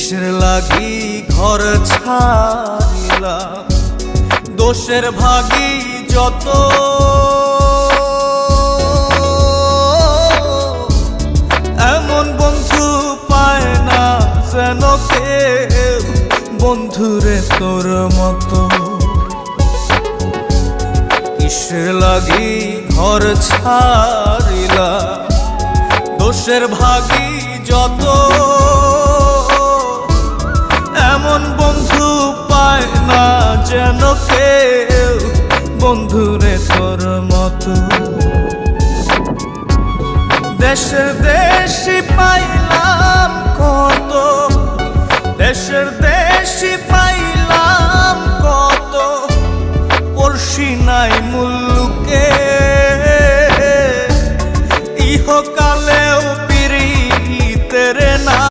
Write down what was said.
কিসের লাগি ঘর ছাড়িলাম, দোষের ভাগী যত, এমন বন্ধু পায় না যেন কেউ, বন্ধুরে তোর মতো। কিসের লাগি ঘর ছাড়িলাম, দোষের ভাগী যত, এমন বন্ধু পায় না যেন কেউ, বন্ধুরে তোর মতো। দেশের দেশি পাইলাম কত, দেশের